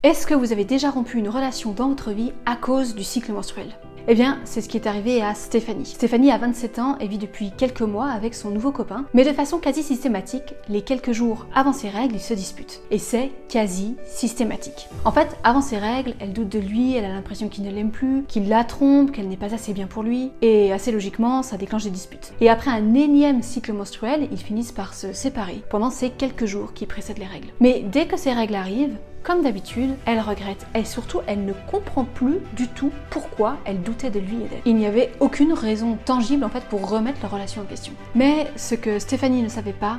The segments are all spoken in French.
Est-ce que vous avez déjà rompu une relation dans votre vie à cause du cycle menstruel? Eh bien, c'est ce qui est arrivé à Stéphanie. Stéphanie a 27 ans et vit depuis quelques mois avec son nouveau copain, mais de façon quasi systématique, les quelques jours avant ses règles, ils se disputent. Et c'est quasi systématique. En fait, avant ses règles, elle doute de lui, elle a l'impression qu'il ne l'aime plus, qu'il la trompe, qu'elle n'est pas assez bien pour lui, et assez logiquement, ça déclenche des disputes. Et après un énième cycle menstruel, ils finissent par se séparer pendant ces quelques jours qui précèdent les règles. Mais dès que ces règles arrivent, comme d'habitude, elle regrette et surtout elle ne comprend plus du tout pourquoi elle doutait de lui et d'elle. Il n'y avait aucune raison tangible en fait pour remettre leur relation en question. Mais ce que Stéphanie ne savait pas,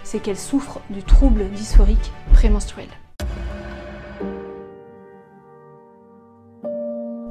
c'est qu'elle souffre du trouble dysphorique prémenstruel.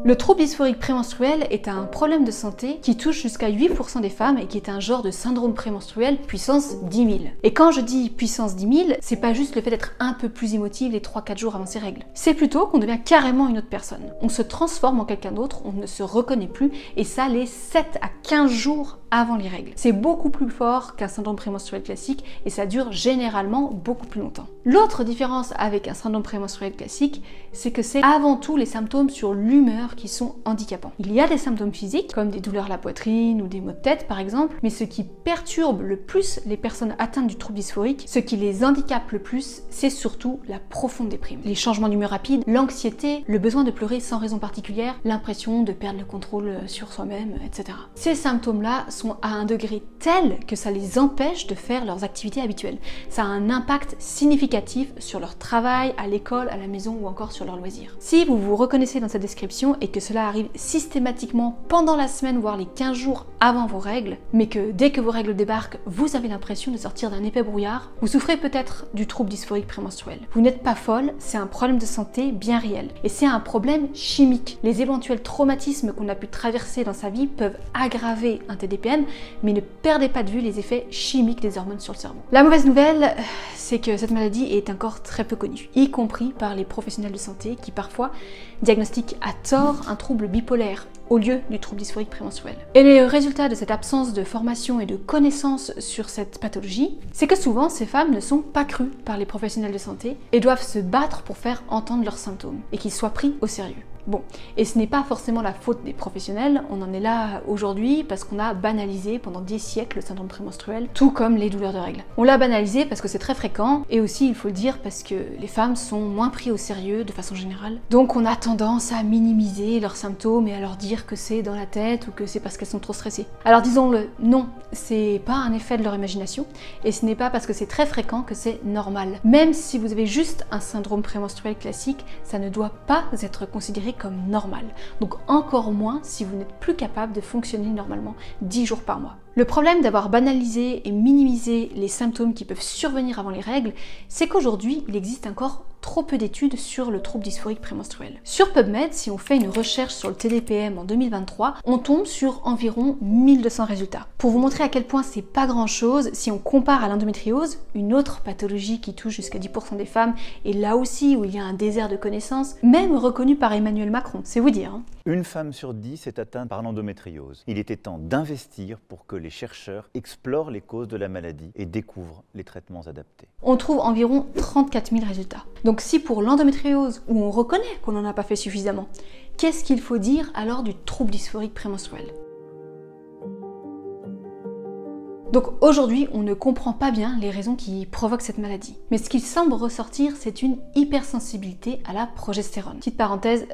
Le trouble dysphorique prémenstruel est un problème de santé qui touche jusqu'à 8% des femmes et qui est un genre de syndrome prémenstruel puissance 10 000. Et quand je dis puissance 10 000, c'est pas juste le fait d'être un peu plus émotive les 3-4 jours avant ses règles. C'est plutôt qu'on devient carrément une autre personne. On se transforme en quelqu'un d'autre, on ne se reconnaît plus, et ça les 7 à 15 jours avant les règles. C'est beaucoup plus fort qu'un syndrome prémenstruel classique et ça dure généralement beaucoup plus longtemps. L'autre différence avec un syndrome prémenstruel classique, c'est que c'est avant tout les symptômes sur l'humeur qui sont handicapants. Il y a des symptômes physiques, comme des douleurs à la poitrine ou des maux de tête par exemple, mais ce qui perturbe le plus les personnes atteintes du trouble dysphorique, ce qui les handicape le plus, c'est surtout la profonde déprime. Les changements d'humeur rapides, l'anxiété, le besoin de pleurer sans raison particulière, l'impression de perdre le contrôle sur soi-même, etc. Ces symptômes-là sont à un degré tel que ça les empêche de faire leurs activités habituelles. Ça a un impact significatif sur leur travail, à l'école, à la maison ou encore sur leurs loisirs. Si vous vous reconnaissez dans cette description et que cela arrive systématiquement pendant la semaine, voire les 15 jours avant vos règles, mais que dès que vos règles débarquent, vous avez l'impression de sortir d'un épais brouillard, vous souffrez peut-être du trouble dysphorique prémenstruel. Vous n'êtes pas folle, c'est un problème de santé bien réel. Et c'est un problème chimique. Les éventuels traumatismes qu'on a pu traverser dans sa vie peuvent aggraver un TDPN, mais ne perdez pas de vue les effets chimiques des hormones sur le cerveau. La mauvaise nouvelle, c'est que cette maladie est encore très peu connue, y compris par les professionnels de santé qui parfois diagnostiquent à tort un trouble bipolaire au lieu du trouble dysphorique prémenstruel. Et le résultat de cette absence de formation et de connaissances sur cette pathologie, c'est que souvent ces femmes ne sont pas crues par les professionnels de santé et doivent se battre pour faire entendre leurs symptômes et qu'ils soient pris au sérieux. Bon, et ce n'est pas forcément la faute des professionnels, on en est là aujourd'hui parce qu'on a banalisé pendant des siècles le syndrome prémenstruel, tout comme les douleurs de règles. On l'a banalisé parce que c'est très fréquent, et aussi, il faut le dire, parce que les femmes sont moins prises au sérieux de façon générale. Donc on a tendance à minimiser leurs symptômes et à leur dire que c'est dans la tête ou que c'est parce qu'elles sont trop stressées. Alors disons-le, non, c'est pas un effet de leur imagination, et ce n'est pas parce que c'est très fréquent que c'est normal. Même si vous avez juste un syndrome prémenstruel classique, ça ne doit pas être considéré comme normal. Donc encore moins si vous n'êtes plus capable de fonctionner normalement 10 jours par mois. Le problème d'avoir banalisé et minimisé les symptômes qui peuvent survenir avant les règles, c'est qu'aujourd'hui, il existe encore trop peu d'études sur le trouble dysphorique prémenstruel. Sur PubMed, si on fait une recherche sur le TDPM en 2023, on tombe sur environ 1200 résultats. Pour vous montrer à quel point c'est pas grand chose, si on compare à l'endométriose, une autre pathologie qui touche jusqu'à 10% des femmes, et là aussi où il y a un désert de connaissances, même reconnu par Emmanuel Macron, c'est vous dire. Une femme sur 10 est atteinte par l'endométriose. Il était temps d'investir pour que les chercheurs explorent les causes de la maladie et découvrent les traitements adaptés. On trouve environ 34 000 résultats. Donc si pour l'endométriose, où on reconnaît qu'on n'en a pas fait suffisamment, qu'est-ce qu'il faut dire alors du trouble dysphorique prémenstruel ? Donc aujourd'hui, on ne comprend pas bien les raisons qui provoquent cette maladie. Mais ce qui semble ressortir, c'est une hypersensibilité à la progestérone. Petite parenthèse,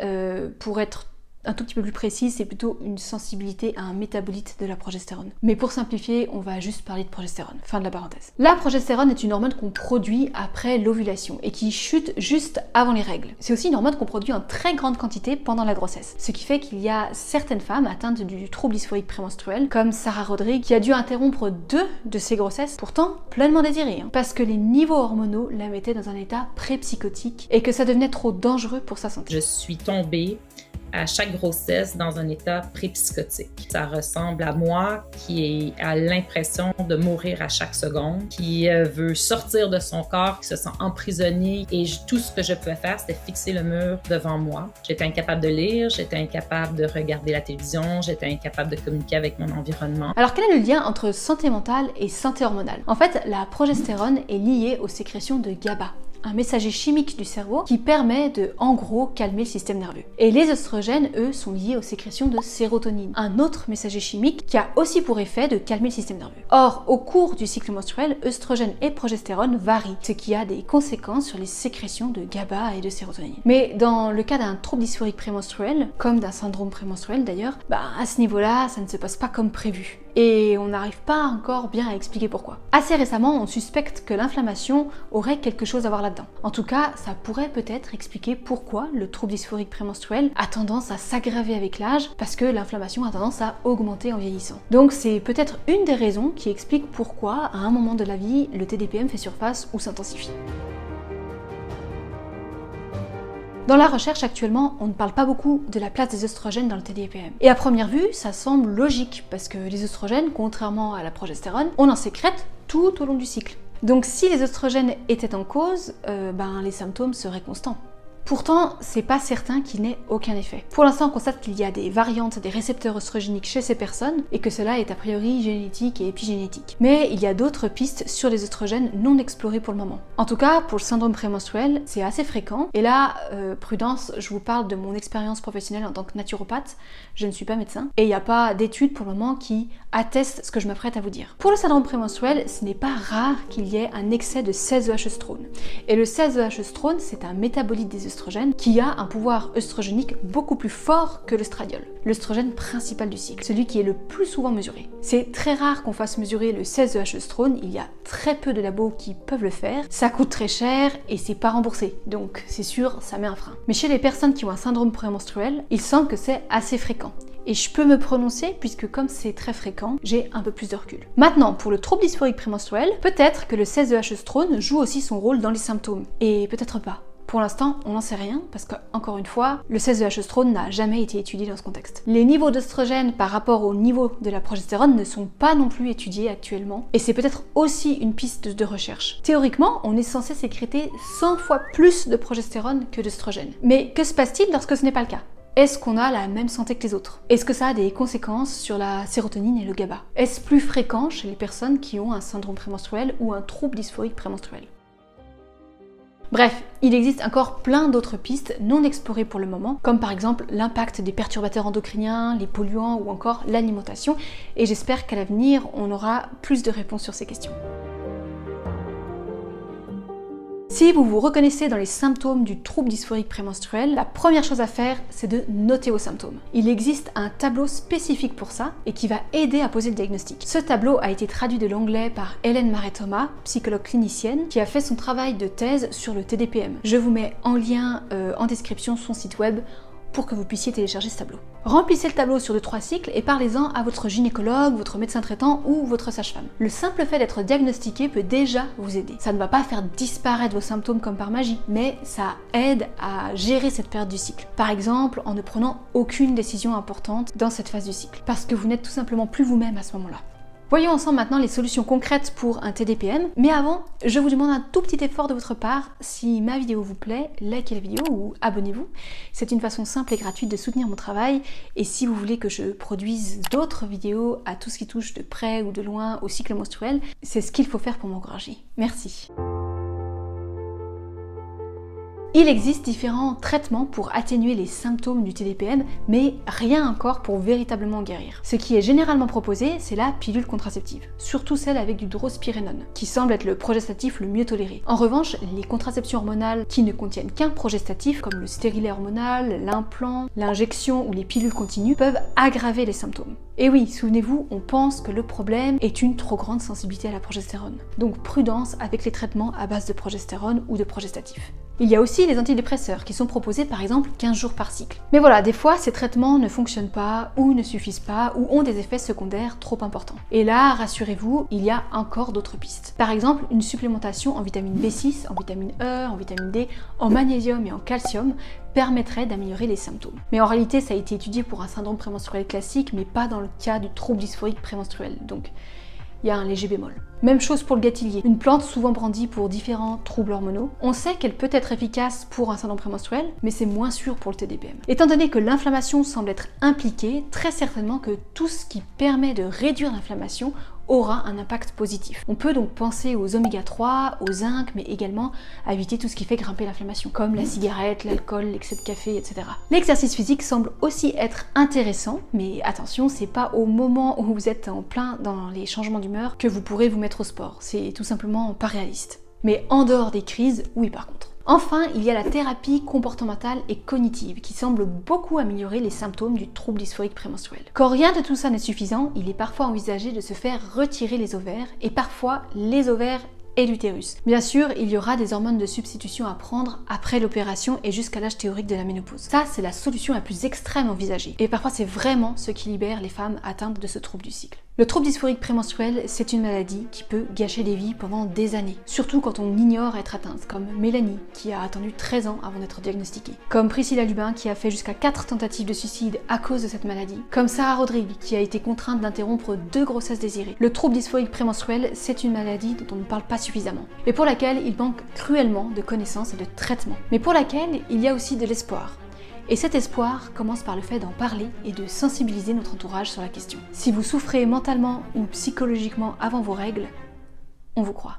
pour être un tout petit peu plus précis, c'est plutôt une sensibilité à un métabolite de la progestérone. Mais pour simplifier, on va juste parler de progestérone. Fin de la parenthèse. La progestérone est une hormone qu'on produit après l'ovulation et qui chute juste avant les règles. C'est aussi une hormone qu'on produit en très grande quantité pendant la grossesse. Ce qui fait qu'il y a certaines femmes atteintes du trouble dysphorique prémenstruel, comme Sarah Rodrigue, qui a dû interrompre 2 de ses grossesses, pourtant pleinement désirées, parce que les niveaux hormonaux la mettaient dans un état pré-psychotique et que ça devenait trop dangereux pour sa santé. Je suis tombée à chaque grossesse dans un état pré-psychotique. Ça ressemble à moi qui a l'impression de mourir à chaque seconde, qui veut sortir de son corps, qui se sent emprisonné et tout ce que je pouvais faire, c'était fixer le mur devant moi. J'étais incapable de lire, j'étais incapable de regarder la télévision, j'étais incapable de communiquer avec mon environnement. Alors quel est le lien entre santé mentale et santé hormonale? En fait, la progestérone est liée aux sécrétions de GABA, un messager chimique du cerveau qui permet de, en gros, calmer le système nerveux. Et les œstrogènes, eux, sont liés aux sécrétions de sérotonine, un autre messager chimique qui a aussi pour effet de calmer le système nerveux. Or, au cours du cycle menstruel, œstrogènes et progestérone varient, ce qui a des conséquences sur les sécrétions de GABA et de sérotonine. Mais dans le cas d'un trouble dysphorique prémenstruel, comme d'un syndrome prémenstruel d'ailleurs, à ce niveau-là, ça ne se passe pas comme prévu. Et on n'arrive pas encore bien à expliquer pourquoi. Assez récemment, on suspecte que l'inflammation aurait quelque chose à voir là-dedans. En tout cas, ça pourrait peut-être expliquer pourquoi le trouble dysphorique prémenstruel a tendance à s'aggraver avec l'âge, parce que l'inflammation a tendance à augmenter en vieillissant. Donc c'est peut-être une des raisons qui explique pourquoi, à un moment de la vie, le TDPM fait surface ou s'intensifie. Dans la recherche actuellement, on ne parle pas beaucoup de la place des œstrogènes dans le TDPM. Et à première vue, ça semble logique, parce que les œstrogènes, contrairement à la progestérone, on en sécrète tout au long du cycle. Donc si les œstrogènes étaient en cause, les symptômes seraient constants. Pourtant, c'est pas certain qu'il n'ait aucun effet. Pour l'instant, on constate qu'il y a des variantes des récepteurs œstrogéniques chez ces personnes et que cela est a priori génétique et épigénétique. Mais il y a d'autres pistes sur les œstrogènes non explorées pour le moment. En tout cas, pour le syndrome prémenstruel, c'est assez fréquent. Et là, prudence, je vous parle de mon expérience professionnelle en tant que naturopathe. Je ne suis pas médecin. Et il n'y a pas d'études pour le moment qui attestent ce que je m'apprête à vous dire. Pour le syndrome prémenstruel, ce n'est pas rare qu'il y ait un excès de 16-EH-œstrone. Et le 16-EH-œstrone, c'est un métabolite des œstrogènes qui a un pouvoir œstrogénique beaucoup plus fort que l'œstradiol, l'œstrogène principal du cycle, celui qui est le plus souvent mesuré. C'est très rare qu'on fasse mesurer le 16-EH-œstrone, il y a très peu de labos qui peuvent le faire, ça coûte très cher et c'est pas remboursé, donc c'est sûr, ça met un frein. Mais chez les personnes qui ont un syndrome prémenstruel, il semble que c'est assez fréquent. Et je peux me prononcer puisque comme c'est très fréquent, j'ai un peu plus de recul. Maintenant, pour le trouble dysphorique prémenstruel, peut-être que le 16-EH-œstrone joue aussi son rôle dans les symptômes, et peut-être pas. Pour l'instant, on n'en sait rien parce que, encore une fois, le 16-EH-œstrone n'a jamais été étudié dans ce contexte. Les niveaux d'œstrogène par rapport au niveau de la progestérone ne sont pas non plus étudiés actuellement et c'est peut-être aussi une piste de recherche. Théoriquement, on est censé sécréter 100 fois plus de progestérone que d'œstrogène. Mais que se passe-t-il lorsque ce n'est pas le cas ? Est-ce qu'on a la même santé que les autres? Est-ce que ça a des conséquences sur la sérotonine et le GABA? Est-ce plus fréquent chez les personnes qui ont un syndrome prémenstruel ou un trouble dysphorique prémenstruel? Bref, il existe encore plein d'autres pistes non explorées pour le moment, comme par exemple l'impact des perturbateurs endocriniens, les polluants ou encore l'alimentation, et j'espère qu'à l'avenir, on aura plus de réponses sur ces questions. Si vous vous reconnaissez dans les symptômes du trouble dysphorique prémenstruel, la première chose à faire, c'est de noter vos symptômes. Il existe un tableau spécifique pour ça et qui va aider à poser le diagnostic. Ce tableau a été traduit de l'anglais par Hélène Marais-Thomas, psychologue clinicienne, qui a fait son travail de thèse sur le TDPM. Je vous mets en lien en description son site web pour que vous puissiez télécharger ce tableau. Remplissez le tableau sur 2-3 cycles et parlez-en à votre gynécologue, votre médecin traitant ou votre sage-femme. Le simple fait d'être diagnostiqué peut déjà vous aider. Ça ne va pas faire disparaître vos symptômes comme par magie, mais ça aide à gérer cette période du cycle. Par exemple, en ne prenant aucune décision importante dans cette phase du cycle, parce que vous n'êtes tout simplement plus vous-même à ce moment-là. Voyons ensemble maintenant les solutions concrètes pour un TDPM, mais avant, je vous demande un tout petit effort de votre part. Si ma vidéo vous plaît, likez la vidéo ou abonnez-vous. C'est une façon simple et gratuite de soutenir mon travail, et si vous voulez que je produise d'autres vidéos à tout ce qui touche de près ou de loin au cycle menstruel, c'est ce qu'il faut faire pour m'encourager. Merci. Il existe différents traitements pour atténuer les symptômes du TDPM, mais rien encore pour véritablement guérir. Ce qui est généralement proposé, c'est la pilule contraceptive, surtout celle avec du drospirénone, qui semble être le progestatif le mieux toléré. En revanche, les contraceptions hormonales qui ne contiennent qu'un progestatif, comme le stérilet hormonal, l'implant, l'injection ou les pilules continues, peuvent aggraver les symptômes. Et oui, souvenez-vous, on pense que le problème est une trop grande sensibilité à la progestérone. Donc prudence avec les traitements à base de progestérone ou de progestatif. Il y a aussi les antidépresseurs qui sont proposés par exemple 15 jours par cycle. Mais voilà, des fois ces traitements ne fonctionnent pas ou ne suffisent pas ou ont des effets secondaires trop importants. Et là, rassurez-vous, il y a encore d'autres pistes. Par exemple, une supplémentation en vitamine B6, en vitamine E, en vitamine D, en magnésium et en calcium permettrait d'améliorer les symptômes. Mais en réalité, ça a été étudié pour un syndrome prémenstruel classique, mais pas dans le cas du trouble dysphorique prémenstruel. Donc, il y a un léger bémol. Même chose pour le gâtillier, une plante souvent brandie pour différents troubles hormonaux. On sait qu'elle peut être efficace pour un syndrome prémenstruel, mais c'est moins sûr pour le TDPM. Étant donné que l'inflammation semble être impliquée, très certainement que tout ce qui permet de réduire l'inflammation aura un impact positif. On peut donc penser aux oméga 3, au zinc, mais également à éviter tout ce qui fait grimper l'inflammation, comme la cigarette, l'alcool, l'excès de café, etc. L'exercice physique semble aussi être intéressant, mais attention, c'est pas au moment où vous êtes en plein dans les changements d'humeur que vous pourrez vous mettre au sport. C'est tout simplement pas réaliste. Mais en dehors des crises, oui par contre. Enfin, il y a la thérapie comportementale et cognitive qui semble beaucoup améliorer les symptômes du trouble dysphorique prémenstruel. Quand rien de tout ça n'est suffisant, il est parfois envisagé de se faire retirer les ovaires et parfois les ovaires et l'utérus. Bien sûr, il y aura des hormones de substitution à prendre après l'opération et jusqu'à l'âge théorique de la ménopause. Ça, c'est la solution la plus extrême envisagée. Et parfois, c'est vraiment ce qui libère les femmes atteintes de ce trouble du cycle. Le trouble dysphorique prémenstruel, c'est une maladie qui peut gâcher des vies pendant des années, surtout quand on ignore être atteinte, comme Mélanie, qui a attendu 13 ans avant d'être diagnostiquée, comme Priscilla Lubin, qui a fait jusqu'à 4 tentatives de suicide à cause de cette maladie, comme Sarah Rodrigue, qui a été contrainte d'interrompre 2 grossesses désirées. Le trouble dysphorique prémenstruel, c'est une maladie dont on ne parle pas suffisamment, et pour laquelle il manque cruellement de connaissances et de traitements, mais pour laquelle il y a aussi de l'espoir. Et cet espoir commence par le fait d'en parler et de sensibiliser notre entourage sur la question. Si vous souffrez mentalement ou psychologiquement avant vos règles, on vous croit.